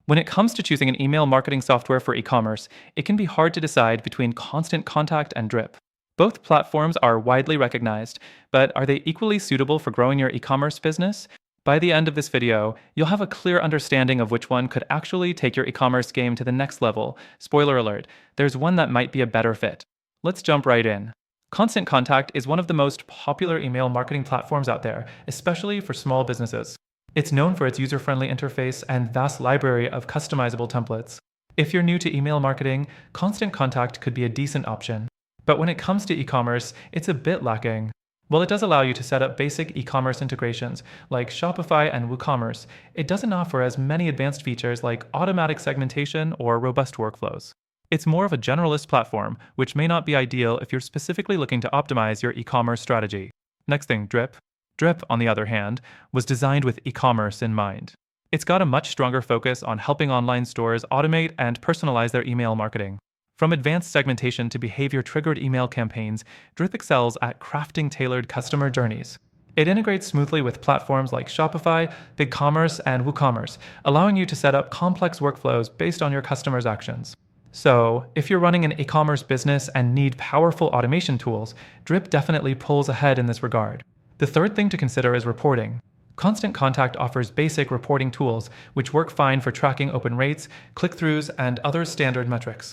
When it comes to choosing an email marketing software for e-commerce, it can be hard to decide between Constant Contact and Drip. Both platforms are widely recognized, but are they equally suitable for growing your e-commerce business? By the end of this video, you'll have a clear understanding of which one could actually take your e-commerce game to the next level. Spoiler alert, there's one that might be a better fit. Let's jump right in. Constant Contact is one of the most popular email marketing platforms out there, especially for small businesses. It's known for its user-friendly interface and vast library of customizable templates. If you're new to email marketing, Constant Contact could be a decent option. But when it comes to e-commerce, it's a bit lacking. While it does allow you to set up basic e-commerce integrations like Shopify and WooCommerce, it doesn't offer as many advanced features like automatic segmentation or robust workflows. It's more of a generalist platform, which may not be ideal if you're specifically looking to optimize your e-commerce strategy. Next thing, Drip. Drip, on the other hand, was designed with e-commerce in mind. It's got a much stronger focus on helping online stores automate and personalize their email marketing. From advanced segmentation to behavior-triggered email campaigns, Drip excels at crafting tailored customer journeys. It integrates smoothly with platforms like Shopify, BigCommerce, and WooCommerce, allowing you to set up complex workflows based on your customers' actions. So, if you're running an e-commerce business and need powerful automation tools, Drip definitely pulls ahead in this regard. The third thing to consider is reporting. Constant Contact offers basic reporting tools, which work fine for tracking open rates, click-throughs, and other standard metrics.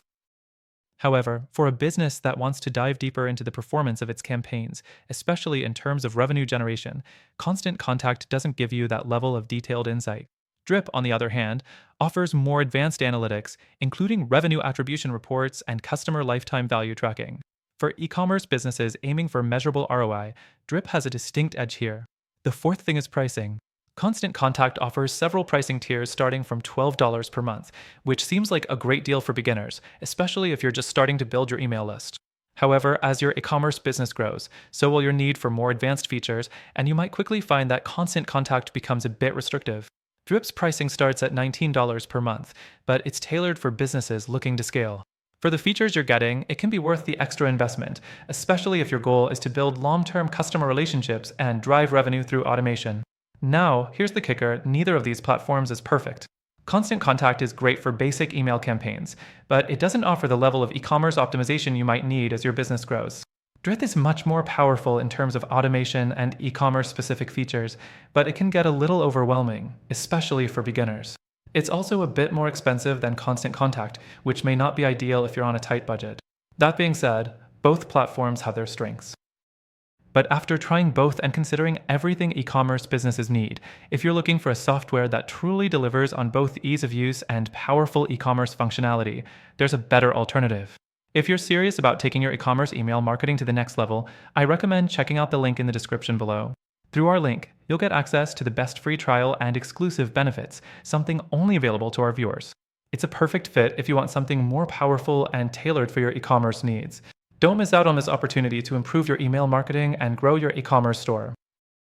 However, for a business that wants to dive deeper into the performance of its campaigns, especially in terms of revenue generation, Constant Contact doesn't give you that level of detailed insight. Drip, on the other hand, offers more advanced analytics, including revenue attribution reports and customer lifetime value tracking. For e-commerce businesses aiming for measurable ROI, Drip has a distinct edge here. The fourth thing is pricing. Constant Contact offers several pricing tiers starting from $12 per month, which seems like a great deal for beginners, especially if you're just starting to build your email list. However, as your e-commerce business grows, so will your need for more advanced features, and you might quickly find that Constant Contact becomes a bit restrictive. Drip's pricing starts at $19 per month, but it's tailored for businesses looking to scale. For the features you're getting, it can be worth the extra investment, especially if your goal is to build long-term customer relationships and drive revenue through automation. Now, here's the kicker, neither of these platforms is perfect. Constant Contact is great for basic email campaigns, but it doesn't offer the level of e-commerce optimization you might need as your business grows. Drip is much more powerful in terms of automation and e-commerce specific features, but it can get a little overwhelming, especially for beginners. It's also a bit more expensive than Constant Contact, which may not be ideal if you're on a tight budget. That being said, both platforms have their strengths. But after trying both and considering everything e-commerce businesses need, if you're looking for a software that truly delivers on both ease of use and powerful e-commerce functionality, there's a better alternative. If you're serious about taking your e-commerce email marketing to the next level, I recommend checking out the link in the description below. Through our link, you'll get access to the best free trial and exclusive benefits, something only available to our viewers. It's a perfect fit if you want something more powerful and tailored for your e-commerce needs. Don't miss out on this opportunity to improve your email marketing and grow your e-commerce store.